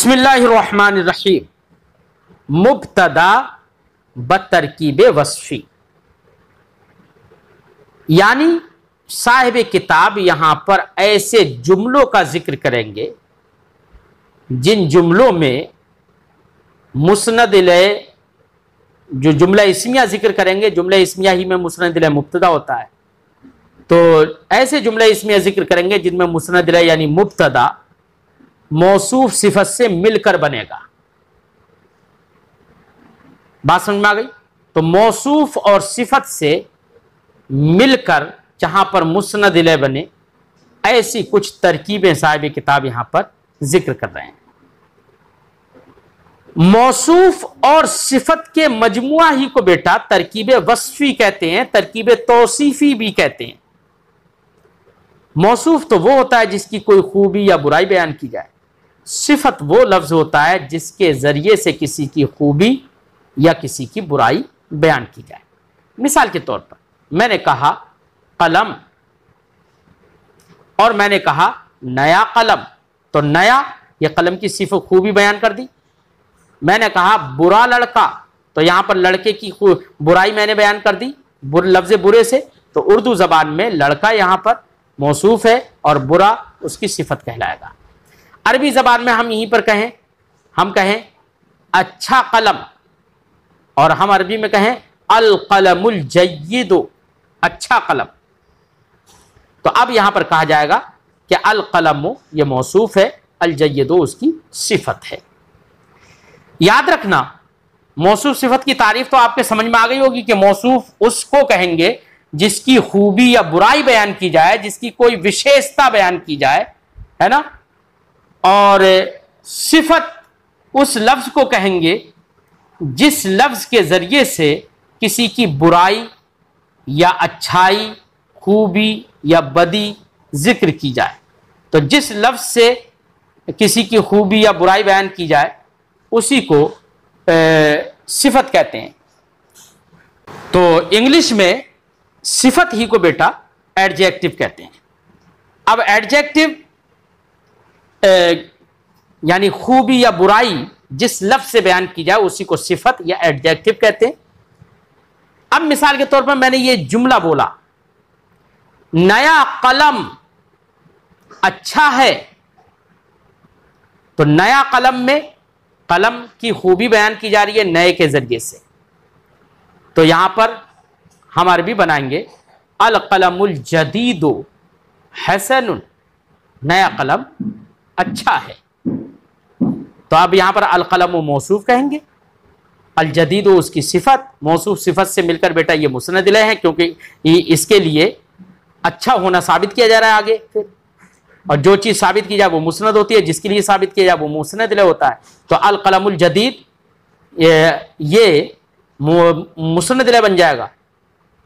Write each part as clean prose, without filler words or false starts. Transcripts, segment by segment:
बिस्मिल्लाहिर्रहमानिर्रहीम। मुब्तदा बतरकीब वस्फी, यानी साहिब किताब यहां पर ऐसे जुमलों का जिक्र करेंगे जिन जुमलों में मुस्नद इलैह, जो जुमला इस्मिया जिक्र करेंगे, जुमला इस्मिया ही में मुस्नद इलैह मुब्तदा होता है, तो ऐसे जुमला इस्मिया जिक्र करेंगे जिनमें मुस्नद इलैह यानी मुब्तदा मौसूफ सिफत से मिलकर बनेगा। बात समझ में आ गई? तो मौसूफ और सिफत से मिलकर जहां पर मुस्नद इलैह बने, ऐसी कुछ तरकीबें साहिब किताब यहां पर जिक्र कर रहे हैं। मौसूफ और सिफत के मजमुआ ही को बेटा तरकीब वस्फी कहते हैं, तरकीब तौसीफी भी कहते हैं। मौसूफ तो वो होता है जिसकी कोई खूबी या बुराई बयान की जाए, सिफत वो लफ्ज होता है जिसके जरिए से किसी की खूबी या किसी की बुराई बयान की जाए। मिसाल के तौर पर मैंने कहा कलम और मैंने कहा नया कलम, तो नया ये कलम की सिफत खूबी बयान कर दी। मैंने कहा बुरा लड़का, तो यहां पर लड़के की बुराई मैंने बयान कर दी लफ्ज बुरे से। तो उर्दू जबान में लड़का यहां पर मौसूफ है और बुरा उसकी सिफत कहलाएगा। अरबी जबान में हम यहीं पर कहें, हम कहें अच्छा कलम, और हम अरबी में कहें अल कलमुल जय्यिदु, अच्छा कलम। तो अब यहां पर कहा जाएगा कि अल कलमु ये मौसूफ है, अल जय्यिदु उसकी सिफत है। याद रखना, मौसूफ सिफत की तारीफ तो आपके समझ में आ गई होगी कि मौसूफ उसको कहेंगे जिसकी खूबी या बुराई बयान की जाए, जिसकी कोई विशेषता बयान की जाए, है ना। और सिफत उस लफ्ज को कहेंगे जिस लफ्ज के जरिए से किसी की बुराई या अच्छाई, खूबी या बदी जिक्र की जाए। तो जिस लफ्ज से किसी की खूबी या बुराई बयान की जाए उसी को सिफत कहते हैं। तो इंग्लिश में सिफत ही को बेटा एडजेक्टिव कहते हैं। अब एडजेक्टिव यानी खूबी या बुराई जिस लफ्ज से बयान की जाए उसी को सिफत या एडजेक्टिव कहते हैं। अब मिसाल के तौर पर मैंने ये जुमला बोला, नया कलम अच्छा है, तो नया कलम में कलम की खूबी बयान की जा रही है नए के जरिए से। तो यहां पर हम अरबी बनाएंगे अल कलमुल जदीदु हसनुन, नया कलम अच्छा है। तो अब यहां पर अल कलम मौसूफ कहेंगे, अल जदीदु उसकी सिफत, मौसूफ सिफत से मिलकर बेटा ये मुस्नद इलैह है, क्योंकि इसके लिए अच्छा होना साबित किया जा रहा है आगे फिर। और जो चीज साबित की जाए वो मुस्नद होती है, जिसके लिए साबित किया जाए वो मुस्नद इलैह होता है। तो अल कलमुल जदीद ये मुस्नद इलैह बन जाएगा,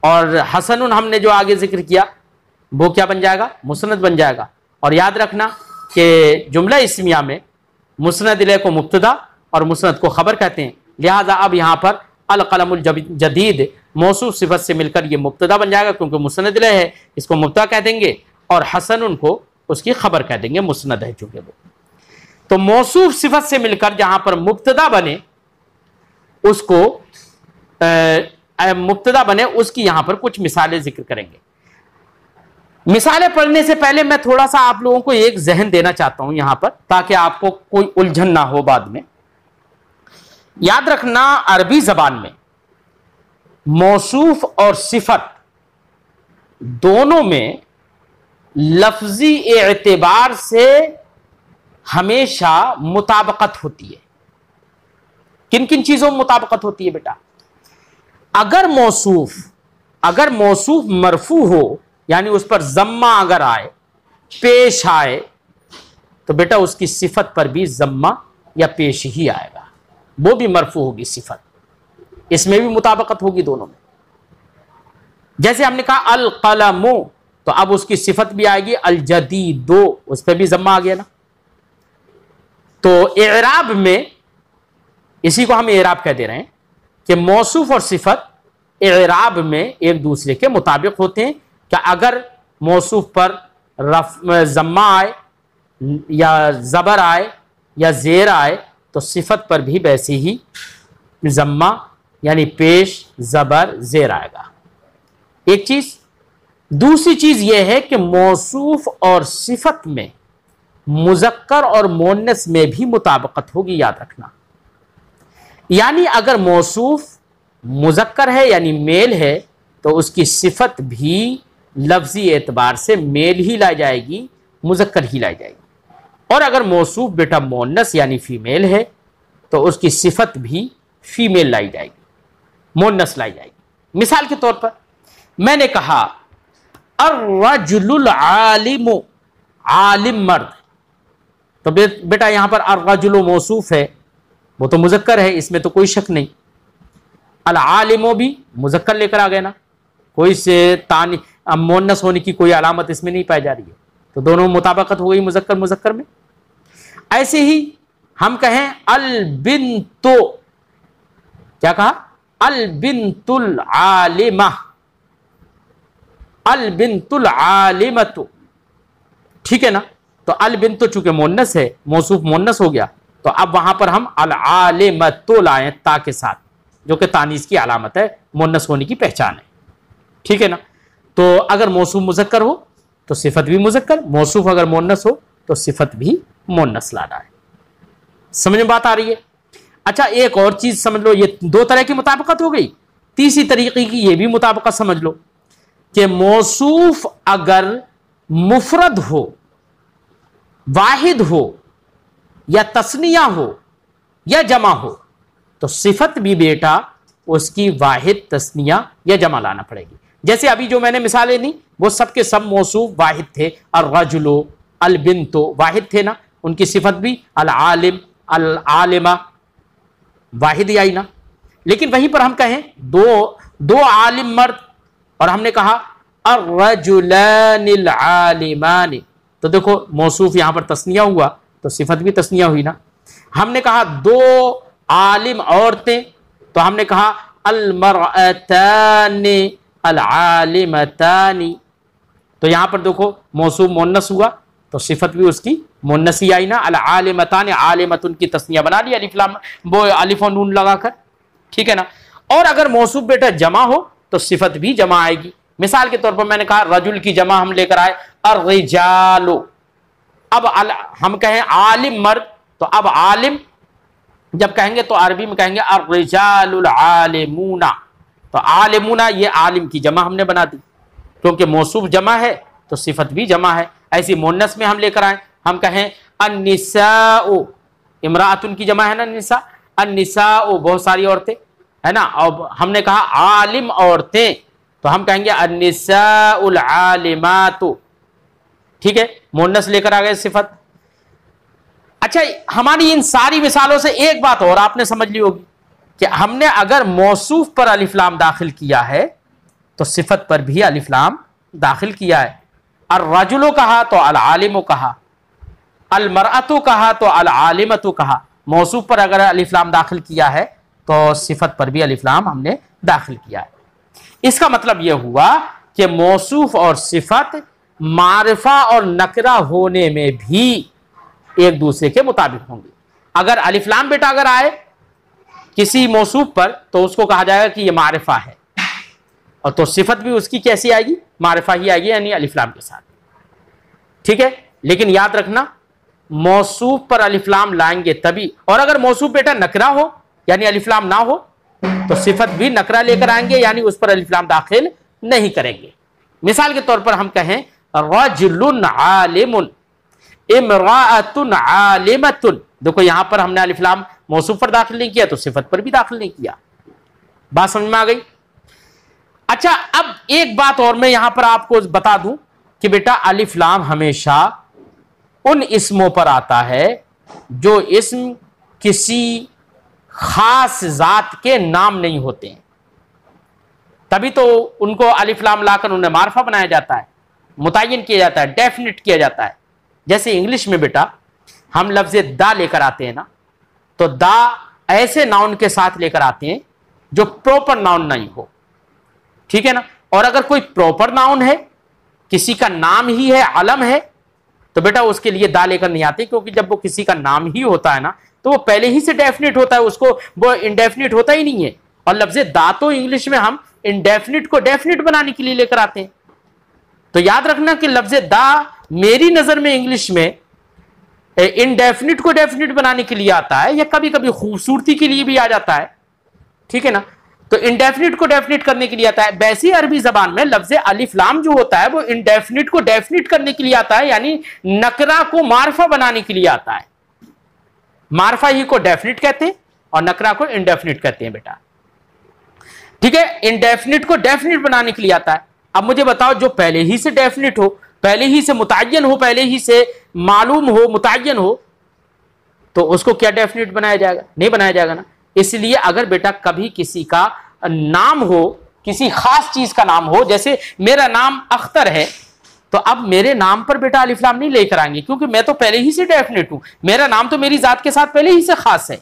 और हसनुन हमने जो आगे जिक्र किया वो क्या बन जाएगा, मुस्नद बन जाएगा। और याद रखना कि जुमला इस्मिया में मुस्नद इलैह को मुब्तदा और मुस्नद को खबर कहते हैं। लिहाजा अब यहां पर अल कलमुल जदीद मौसूफ सिफत से मिलकर ये मुब्तदा बन जाएगा, क्योंकि मुस्नद इलैह है, इसको मुब्तदा कह देंगे, और हसनुन को उसकी खबर कह देंगे, मुस्नद है चूंकि वो। तो मौसूफ सिफत से मिलकर जहां पर मुब्तदा बने उसको मुब्तदा बने उसकी यहां पर कुछ मिसालें जिक्र करेंगे। मिसालें पढ़ने से पहले मैं थोड़ा सा आप लोगों को एक जहन देना चाहता हूं यहां पर, ताकि आपको कोई उलझन ना हो बाद में। याद रखना, अरबी जबान में मौसूफ और सिफत दोनों में लफ्जी एतबार से हमेशा मुताबकत होती है। किन किन चीजों में मुताबकत होती है बेटा? अगर मौसूफ मरफू हो, यानी उस पर जम्मा अगर आए, पेश आए, तो बेटा उसकी सिफत पर भी जम्मा या पेश ही आएगा, वो भी मरफू होगी सिफत, इसमें भी मुताबकत होगी दोनों में। जैसे हमने कहा अल कलमु, तो अब उसकी सिफत भी आएगी अल जदीदो, उस पर भी जम्मा आ गया ना। तो एराब में इसी को हम एराब कह दे रहे हैं कि मौसूफ और सिफत एराब में एक दूसरे के मुताबिक होते हैं। कि अगर मौसूफ पर जम्मा आए या जबर आए या जेर आए तो सिफत पर भी वैसे ही जम्मा यानी पेश ज़बर जेर आएगा। एक चीज। दूसरी चीज यह है कि मौसूफ और सिफत में मुज़क्कर और मुअन्नस में भी मुताबिकत होगी, याद रखना। यानी अगर मौसूफ मुज़क्कर है यानी मेल है तो उसकी सिफत भी लफ्जी एतबार से मेल ही लाई जाएगी, मुज़क्कर ही लाई जाएगी। और अगर मौसूफ बेटा मुअन्नस यानी फीमेल है तो उसकी सिफत भी फीमेल लाई जाएगी, मुअन्नस लाई जाएगी। मिसाल के तौर पर मैंने कहा अर्रजुलुल आलिमु, आलिम मर्द, तो बेटा यहां पर अर्रजुलु मौसूफ है, वो तो मुज़क्कर है, इसमें तो कोई शक नहीं। अल आलिमो भी मुज़क्कर लेकर आ गए ना, कोई से तानी मुअन्नस होने की कोई अलामत इसमें नहीं पाई जा रही है, तो दोनों मुताबिकत हो गई मुज़क्कर मुज़क्कर में। ऐसे ही हम कहें अल बिन्तो, क्या कहा? अल बिन्तुल आलिमा, अल बिन्तुल आलिमतु, ठीक है ना। तो अल बिन्तो चूंकि मुअन्नस है, मौसूफ मुअन्नस हो गया, तो अब वहां पर हम अल आलिमतु लाएं ता के साथ, जो कि तानीस की अलामत है, मुअन्नस होने की पहचान है, ठीक है ना। तो अगर मौसूफ मुज़क्कर हो तो सिफत भी मुज़क्कर, मौसूफ अगर मुअन्नस हो तो सिफत भी मुअन्नस लाना है। समझ में बात आ रही है? अच्छा, एक और चीज समझ लो, ये दो तरह की मुताबिकत हो गई। तीसरी तरीके की ये भी मुताबिकत समझ लो कि मौसूफ अगर मुफरद हो, वाहिद हो, या तस्निया हो, या जमा हो, तो सिफत भी बेटा उसकी वाहिद, तस्निया या जमा लाना पड़ेगी। जैसे अभी जो मैंने मिसालें दी वो सब के सब मौसूफ वाहिद थे, अर्रजुलो, अल बिन्तो वाहिद थे ना, उनकी सिफत भी अल आलिम, अल आलिमा वाहिद आई ना। लेकिन वहीं पर हम कहें दो आलिम मर्द और हमने कहा अर्रजुलानिल आलिमानि, तो देखो मौसूफ यहां पर तस्निया हुआ तो सिफत भी तस्निया हुई ना। हमने कहा दो आलिम औरतें तो हमने कहा अल मरअतानि अल आलिमतानि, तो यहां पर देखो मौसूफ मुअन्नस हुआ तो सिफत भी उसकी मुअन्नस ही आई ना। अल आलिमतानि, आलिमतुन की तस्निया बना ली अलिफ लाम, वो अलिफ और नून लगाकर, ठीक है ना। और अगर मौसूफ बेटा जमा हो तो सिफत भी जमा आएगी। मिसाल के तौर पर मैंने कहा रजुल की जमा हम लेकर आए अर्रिजालु, अब हम कहें आलिम मर्द, तो अब आलिम जब कहेंगे तो अरबी में कहेंगे अर्रिजालुल आलिमूना, तो आलिमूना ये आलिम की जमा हमने बना दी, क्योंकि मौसूफ जमा है तो सिफत भी जमा है। ऐसी मुअन्नस में हम लेकर आए, हम कहें अन्निसाउ, इमराअतुन की जमा है ना निसा, अन्निसाउ बहुत सारी औरतें है ना, और हमने कहा आलिम औरतें तो हम कहेंगे अन्निसाउल आलिमातु, ठीक है, मुअन्नस लेकर आ गए सिफत। अच्छा, हमारी इन सारी मिसालों से एक बात और आपने समझ ली होगी कि हमने अगर मौसूफ पर अलिफ लाम दाखिल किया है तो सिफत पर भी अलिफ लाम दाखिल किया है। अर्रजुलो कहा तो अल आलिमो कहा, अल मरअतु कहा तो अल आलिमतु कहा। मौसूफ पर अगर अलिफ लाम दाखिल किया है तो सिफत पर भी अलिफ लाम हमने दाखिल किया है। इसका मतलब यह हुआ कि मौसूफ और सिफत मारिफा और नकरा होने में भी एक दूसरे के मुताबिक होंगे। अगर अलिफ लाम बेटा अगर आए किसी मौसूफ पर तो उसको कहा जाएगा कि यह मारिफा है, और तो सिफत भी उसकी कैसी आएगी? मारिफा ही आएगी, यानी अलिफ लाम के साथ, ठीक है। लेकिन याद रखना मौसूफ पर अलिफ लाम लाएंगे तभी, और अगर मौसूफ बेटा नकरा हो यानी अलिफ लाम ना हो तो सिफत भी नकरा लेकर आएंगे, यानी उस पर अलिफ लाम दाखिल नहीं करेंगे। मिसाल के तौर पर हम कहें रजुलुन आलिमुन, इमराअतुन आलिमतुन, देखो यहां पर हमने अलिफ लाम मौसूफ पर दाखिल नहीं किया तो सिफत पर भी दाखिल नहीं किया। बात समझ में आ गई? अच्छा, अब एक बात और मैं यहां पर आपको बता दूं कि बेटा अलिफ लाम हमेशा उन इस्मों पर आता है जो इस्म किसी खास जात के नाम नहीं होते हैं, तभी तो उनको अलिफ लाम लाकर उन्हें मारफा बनाया जाता है, मुतय्यन किया जाता है, डेफिनेट किया जाता है। जैसे इंग्लिश में बेटा हम लफ्ज़ दा लेकर आते हैं ना, तो दा ऐसे नाउन के साथ लेकर आते हैं जो प्रॉपर नाउन नहीं हो, ठीक है ना। और अगर कोई प्रॉपर नाउन है, किसी का नाम ही है, अलम है, तो बेटा उसके लिए दा लेकर नहीं आती, क्योंकि जब वो किसी का नाम ही होता है ना तो वो पहले ही से डेफिनेट होता है, उसको वो इंडेफिनिट होता ही नहीं है। और लफ्ज़ दा तो इंग्लिश में हम इंडेफिनिट को डेफिनेट बनाने के लिए लेकर आते हैं। तो याद रखना कि लफ्ज़ दा मेरी नजर में इंग्लिश में इनडेफिनिट को डेफिनिट बनाने के लिए आता है, या कभी कभी खूबसूरती के लिए भी आ जाता है, ठीक है ना। तो इंडेफिनिट को डेफिनिट करने के लिए आता है। वैसे अरबी जबान में लफ्ज़ अलिफ लाम जो होता है वो इंडेफिनिट को डेफिनिट करने के लिए आता है, यानी नकरा को मारफा बनाने के लिए आता है। मारफा ही को डेफिनिट कहते हैं और नकरा को इंडेफिनिट कहते हैं बेटा, ठीक है। इंडेफिनिट को डेफिनिट बनाने के लिए आता है। अब मुझे बताओ, जो पहले ही से डेफिनिट हो, पहले ही से मुतय्यन हो, पहले ही से मालूम हो, मुतय्यन हो, तो उसको क्या डेफिनिट बनाया जाएगा? नहीं बनाया जाएगा ना। इसलिए अगर बेटा कभी किसी का नाम हो, किसी खास चीज का नाम हो, जैसे मेरा नाम अख्तर है, तो अब मेरे नाम पर बेटा अलिफ लाम नहीं लेकर आएंगे, क्योंकि मैं तो पहले ही से डेफिनेट हूं। मेरा नाम तो मेरी जात के साथ पहले ही से खास है।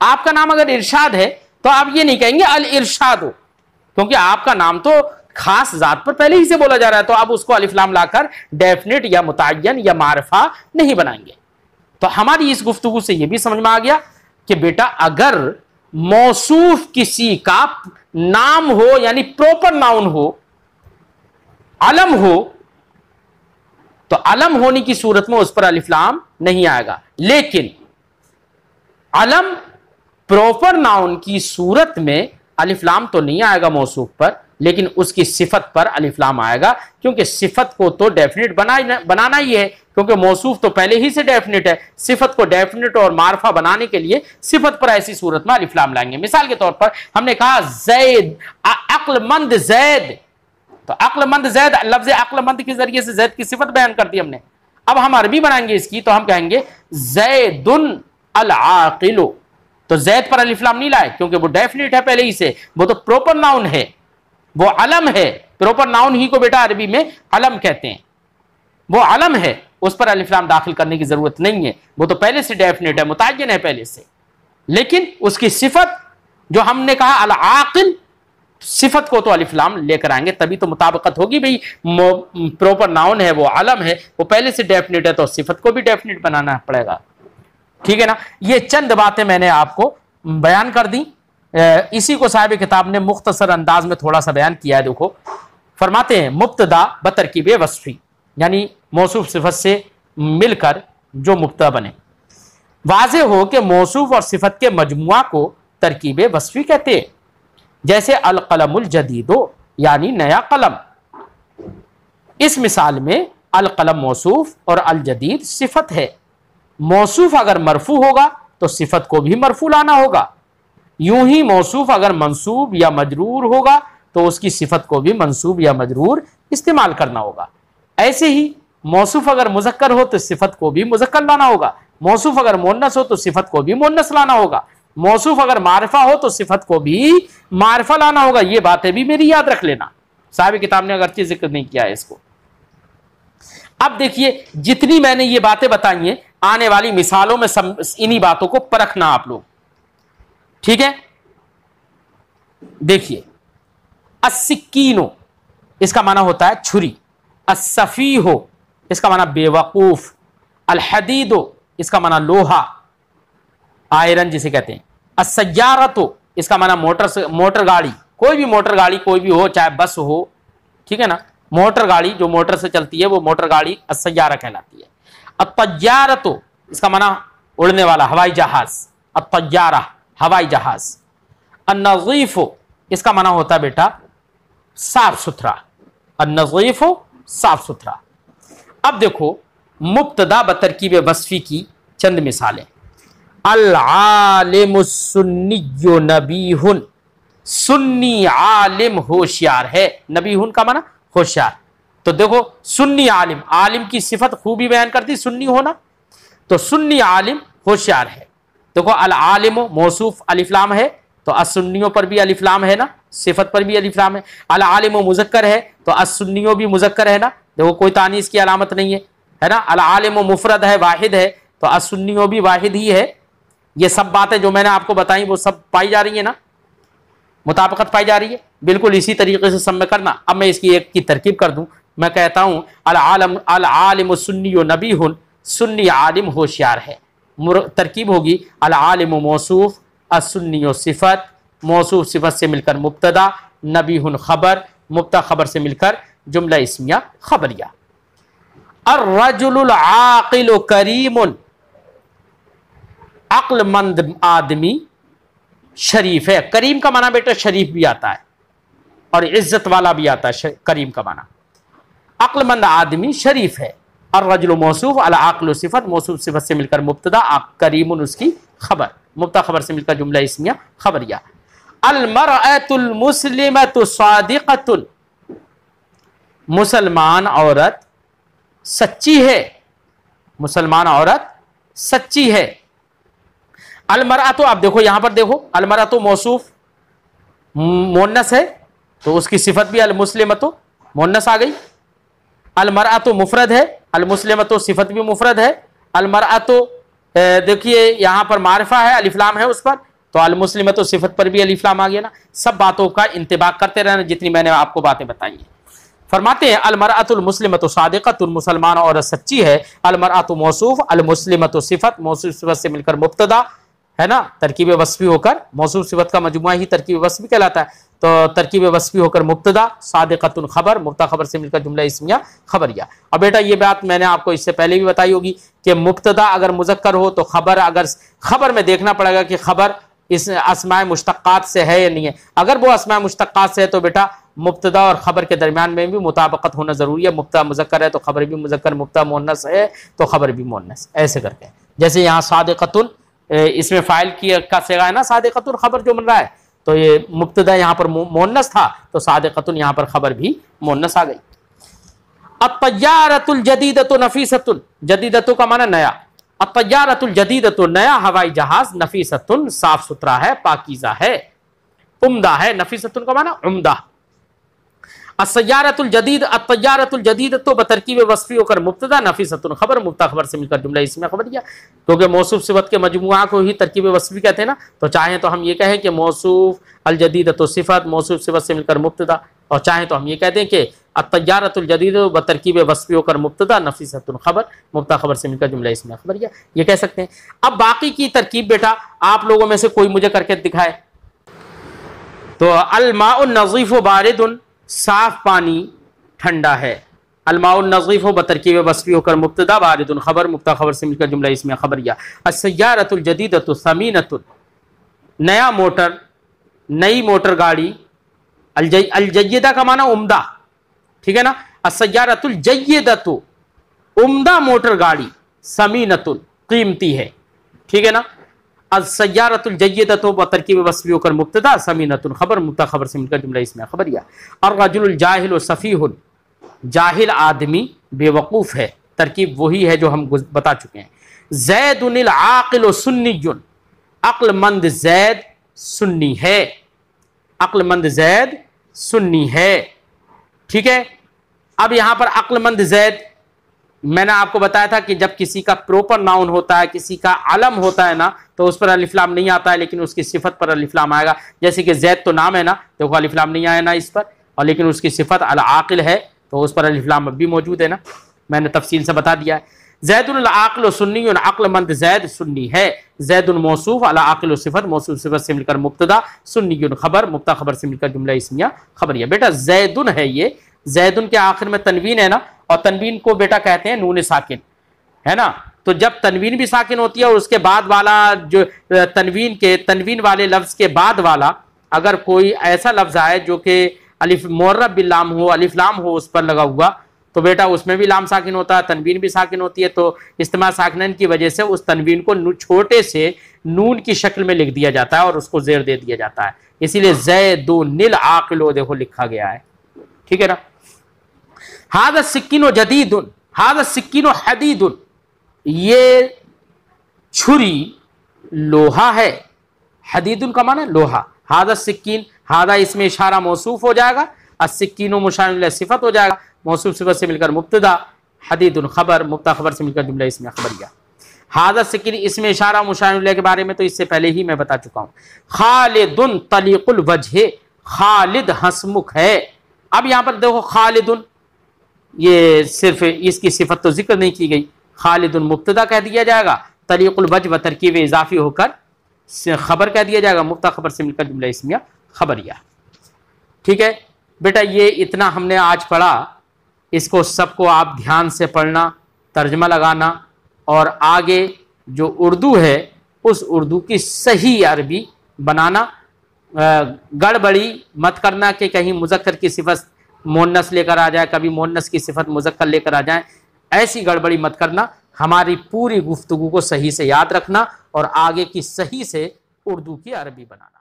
आपका नाम अगर इरशाद है तो आप ये नहीं कहेंगे अल इरशाद हो, क्योंकि आपका नाम तो खास जात पर पहले ही से बोला जा रहा है, तो अब उसको अलिफ लाम लाकर डेफिनेट या मुतय्यन या मारफा नहीं बनाएंगे। तो हमारी इस गुफ्तगू से यह भी समझ में आ गया कि बेटा अगर मौसूफ किसी का नाम हो, यानी प्रॉपर नाउन हो, अलम हो, तो अलम होने की सूरत में उस पर अलिफ लाम नहीं आएगा। लेकिन अलम प्रॉपर नाउन की सूरत में अलिफ लाम तो नहीं आएगा मौसूफ पर, लेकिन उसकी सिफत पर अलिफ लाम आएगा, क्योंकि सिफत को तो डेफिनेट बनाना ही है, क्योंकि मौसूफ तो पहले ही से डेफिनेट है। सिफत को डेफिनेट और मारफा बनाने के लिए सिफत पर ऐसी सूरत में अलिफ लाम लाएंगे। मिसाल के तौर पर हमने कहा जैद, अक्लमंद जैद, तो अक्लमंद जैद, लफ्ज़ अक्लमंद के जरिए से जैद की सिफत बयान कर दी हमने। अब हम अरबी बनाएंगे इसकी, तो हम कहेंगे जैदुन अल आकिलु, तो जैद पर अलिफ लाम नहीं लाए, क्योंकि वो डेफिनेट है पहले ही से, वो तो प्रॉपर नाउन है, वो अलम है। प्रॉपर नाउन ही को बेटा अरबी में अलम कहते हैं, वो अलम है, उस पर अलिफ लाम दाखिल करने की जरूरत नहीं है, वो तो पहले से डेफिनेट है, मुतय्यन है पहले से। लेकिन उसकी सिफत जो हमने कहा अल आकिल, सिफत को तो अलिफ लाम लेकर आएंगे, तभी तो मुताबिकत होगी। भाई प्रॉपर नाउन है, वो अलम है, वो पहले से डेफिनेट है, तो सिफत को भी डेफिनेट बनाना पड़ेगा, ठीक है ना। ये चंद बातें मैंने आपको बयान कर दी। इसी को साहिब किताब ने मुख्तसर अंदाज में थोड़ा सा बयान किया है। देखो, फरमाते हैं मुब्तदा बतरकीब वस्फी, यानी मौसूफ सिफत से मिलकर जो मुब्तदा बने। वाज़ेह हो कि मौसूफ और सिफत के मजमुआ को तरकीब वस्फी कहते हैं। जैसे अल कलमुल जदीदो, यानी नया कलम। इस मिसाल में अल कलम मौसूफ और अल जदीद सिफत है। मौसूफ अगर मरफू होगा तो सिफत को भी मरफू लाना होगा। यूं ही मौसूफ अगर मंसूब या मजरूर होगा तो उसकी सिफत को भी मंसूब या मजरूर इस्तेमाल करना होगा। ऐसे ही मौसूफ अगर मुज़क्कर हो तो सिफत को भी मुज़क्कर लाना होगा। मौसूफ अगर मुन्नस हो तो सिफत को भी मुन्नस लाना होगा। मौसूफ अगर मारिफा हो तो सिफत को भी मारिफा लाना होगा। ये बातें भी मेरी याद रख लेना, साहिब किताब ने अगरचे जिक्र नहीं किया है इसको। अब देखिए, जितनी मैंने ये बातें बताई हैं, आने वाली मिसालों में इन्हीं बातों को परखना आप लोग, ठीक है। देखिए, अस्सिक्कीनो, इसका माना होता है छुरी। अस्सफीहो, इसका माना बेवकूफ। अलहदीदो, इसका माना लोहा, आयरन जिसे कहते हैं। अस्सय्यारतो, इसका माना मोटर गाड़ी, कोई भी मोटर गाड़ी कोई भी हो, चाहे बस हो, ठीक है ना। मोटर गाड़ी जो मोटर से चलती है वो मोटर गाड़ी अस्सय्यारा कहलाती है। अत्तय्यारतो, इसका माना उड़ने वाला हवाई जहाज। अत्तय्यारा, हवाई जहाज। अन्नज़ीफ़ो, इसका माना होता है बेटा साफ सुथरा। अन्नज़ीफ़ो, साफ सुथरा। अब देखो, मुब्तदा बतरकीब वस्फी की चंद मिसालें। अल आलिमुस सुन्निय्यु नबीहुन, सुन्नी आलिम होशियार है। नबीहुन का माना होशियार। तो देखो, सुन्नी आलिम, आलिम की सिफत खूबी बयान करती सुन्नी होना, तो सुन्नी आलिम होशियार है। देखो, अल आलिम मौसूफ अलिफ लाम है, तो असुन्नियों पर भी अलिफ लाम है ना, सिफत पर भी अलिफ लाम है। अल आलिम मुज़क्कर है, तो असुन्नियों भी मुज़क्कर है ना, देखो कोई तानीस की अलामत नहीं है ना। अल आलिम मुफरद है, वाहिद है, तो असुन्नियों भी वाहिद ही है। ये सब बातें जो मैंने आपको बताई वो सब पाई जा रही है ना, मुताबिकत पाई जा रही है। बिल्कुल इसी तरीके से सब में करना। अब मैं इसकी एक की तरकीब कर दूं, मैं कहता हूँ अल आलिम सुन्नी नबी हुन, सुन्नी आलिम होशियार है। तरकीब होगी अल आलिम मौसूफ, असुन्नी सिफत, मौसूफ सिफत से मिलकर मुब्तदा, नबी हुन खबर, मुब्तदा खबर से मिलकर जुमला इस्मिया खबरिया। अर्रजुलुल आकिल करीमुन, अक्लमंद आदमी शरीफ है। करीम का माना बेटा शरीफ भी आता है और इज्जत वाला भी आता है। करीम का माना अक्लमंद आदमी शरीफ है। अर्रजुल मौसूफ, अल आकिल सिफत, मौसूफ सिफत से मिलकर मुब्तदा, करीमुन उसकी खबर, मुब्तदा खबर से मिलकर जुमला इस्मिया खबरिया। अल मरअतुल मुस्लिमतु सादिक़तुन, मुसलमान औरत सच्ची है। मुसलमान औरत सच्ची है। अलमरा तो आप देखो यहां पर देखो, अलमरा तो मौसूफ मोन्नस है तो उसकी सिफत भी अलमुस्लिमतो मोन्नस आ गई। अलमरा तो मुफरद है, अलमुस्लिमतो सिफत भी मुफरद है। अलमरा तो देखिए यहां पर मारिफा है, अलिफ्लाम है उस पर, तो अलमुस्लिमतो सिफत पर भी अलिफ्लाम आ गया ना। सब बातों का इंतबाक करते रहना जितनी मैंने आपको बातें बताई हैं। फरमाते हैं अलमरअतुल मुस्लिमतु सादिक़तुन, मुसलमान औरत सच्ची है। अलमरअतु मौसूफ, अलमुस्लिमतु सिफत, मौसूफ सिफत से मिलकर मुब्तदा है ना, तरकीब वस्फी होकर, मौसूफ सिफत का मजमुआ ही तरकीब वस्फी कहलाता है। तो तरकीब वस्फी होकर मुब्तदा, सादिक़तुन खबर, मुब्तदा खबर से मिलकर जुमला इस्मिया खबरिया। अब बेटा ये बात मैंने आपको इससे पहले भी बताई होगी कि मुब्तदा अगर मुज़क्कर हो तो खबर, अगर खबर में देखना पड़ेगा कि खबर इस अस्माए मुश्तक्कात से है या नहीं है। अगर वो अस्माए मुश्तक्कात से है तो बेटा मुब्तदा और खबर के दरमियान में भी मुताबकत होना जरूरी है। मुब्तदा मुज़क्कर है तो खबर भी मुज़क्कर, मुब्तदा मुअन्नस है तो खबर भी मुअन्नस, ऐसे करके। जैसे यहाँ सादिक़तुन इसमें फ़ाइल की का सेगा है ना, सादिक़तुन खबर जो बन रहा है, तो ये मुब्तदा यहाँ पर मुअन्नस था तो सादिक़तुन यहाँ पर खबर भी मुअन्नस आ गई। अत्तय्यारतुल जदीदतु नफीसतुन, जदीदतु का माना नया। अत्तय्यारतुल जदीदतु नया हवाई जहाज, नफीसतुन साफ सुथरा है, पाकीज़ा है, उम्दा है। नफीसतुन का माना उम्दा। अस्सय्यारतुल जदीद, अत्तय्यारतुल जदीद तो बतरकीब वस्फी होकर मुब्तदा, नफीसतुन खबर, मुब्तदा खबर से मिलकर जुमला इसमें खबरिया। क्योंकि मौसूफ सिफत के मजमुआ को ही तरकीब वस्फी कहते हैं ना, तो चाहे तो हम ये कहें कि मौसूफ अल जदीद तो सिफत, मौसूफ सिफत से मिलकर मुब्तदा, और चाहे तो हम ये कहते हैं कि अत्तय्यारतुल जदीद बतरकीब वस्फी होकर मुब्तदा, नफीसतुन खबर, मुब्तदा खबर से मिलकर जुमला इसमें खबरिया, ये कह सकते हैं। अब बाकी की तरकीब बेटा आप लोगों में से कोई मुझे करके दिखाए। तो अल माउन नज़ीफ़ु बारिदुन, साफ पानी ठंडा है। अलमाउन नज़ीफ़ हो बतरकीब वस्फी होकर मुब्तदा, बारिदुन खबर, मुब्तदा खबर से मिलकर जुमला इसमें खबरिया। अस्सय्यारतुल जदीदतु समीनतुन, नया मोटर, नई मोटर गाड़ी। अलजय्यदा का माना उम्दा, ठीक है ना। अस्सय्यारतुल जय्यदतु, उम्दा मोटर गाड़ी, समीनतुन कीमती है, ठीक है ना। अस्सय्यारतुल जय्यदतु बतरकीब वस्फी होकर मुब्तदा, समीनतुन खबर, मुब्तदा खबर से मिलकर जुमला इसमें खबरिया। अर्रजुलुल जाहिलु सफीहुन, जाहिल आदमी बेवकूफ़ है, तरकीब वही है जो हम बता चुके हैं। ज़ैदुनिल आक़िलु सुन्नियुन, अक्लमंद ज़ैद सुन्नी है, अक्लमंद ज़ैद सुन्नी है, ठीक है। अब यहां पर अक्लमंद ज़ैद मैंने आपको बताया था कि जब किसी का प्रॉपर नाउन होता है, किसी का अलम होता है ना, तो उस पर अलिफ्लाम नहीं आता है, लेकिन उसकी सिफत पर अलिफ्लाम आएगा। जैसे कि जैद तो नाम है ना, देखो अलिफ्लाम नहीं आया ना इस पर, और लेकिन उसकी सिफत अल आकिल है तो उस पर अलिफ्लाम भी मौजूद है ना, मैंने तफसील से बता दिया है। ज़ैदुल आक़िल सुन्नी, अक्लमंद ज़ैद सुन्नी है। ज़ैदुल मौसूफ, अल आक़िल सिफत, मौसूफ सिफत से मिलकर मुब्तदा, सुन्नी खबर, मुब्तदा खबर से मिलकर जुमला इस्मिया खबरिया। बेटा ज़ैदुन है ये, ज़ैदुन के आखिर में तनवीन है ना, और तनवीन को बेटा कहते हैं नून साकिन, है ना। तो जब तनवीन भी साकिन होती है और उसके बाद वाला जो तनवीन वाले लफ्ज़ के बाद वाला अगर कोई ऐसा लफ्ज़ आए जो कि अलिफ मुअर्रब बिल लाम हो, अलिफ लाम हो उस पर लगा हुआ, तो बेटा उसमें भी लाम साकिन होता है, तनवीन भी साकिन होती है। तो इस्तेमाल साकिनन की वजह से उस तनवीन को छोटे से नून की शक्ल में लिख दिया जाता है और उसको ज़ेर दे दिया जाता है, इसीलिए ज़ैदुनिल आक़िल देखो लिखा गया है, ठीक है ना। हाज़ा सिक्किनो जदीदुन, हाज़ा सिक्किनो हदीदुन, ये छुरी लोहा है। हदीदुन का माना लोहा। हाज़ा सिक्किन, हाज़ा इसमें इशारा मौसूफ हो जाएगा, अस्सिक्किनो मुशार इलैह सिफत हो जाएगा, मौसूफ सिफत से मिलकर मुब्तदा, हदीदुन खबर, मुब्तदा खबर से मिलकर जुमला इसमें खबरिया। हाज़ा सिक्किन इसमें इशारा मुशार इलैह के बारे में तो इससे पहले ही मैं बता चुका हूँ। खालिदुन तलीकुल वजह, खालिद हंसमुख है। अब यहाँ पर देखो खालिदुन, ये सिर्फ इसकी सिफत तो जिक्र नहीं की गई। खालिदुन मुब्तदा कह दिया जाएगा, तरीक़ुल वज्ह व तरकीब इजाफी होकर खबर कह दिया जाएगा, मुब्तदा खबर से मिलकर जुमला इस्मिया खबरिया। ठीक है बेटा, ये इतना हमने आज पढ़ा। इसको सबको आप ध्यान से पढ़ना, तर्जमा लगाना और आगे जो उर्दू है उस उर्दू की सही अरबी बनाना। गड़बड़ी मत करना कि कहीं मुज़क्कर की सिफत मोन्नस लेकर आ जाए, कभी मोन्नस की सिफत मुज़क्कर लेकर आ जाए, ऐसी गड़बड़ी मत करना। हमारी पूरी गुफ्तगू को सही से याद रखना और आगे की सही से उर्दू की अरबी बनाना।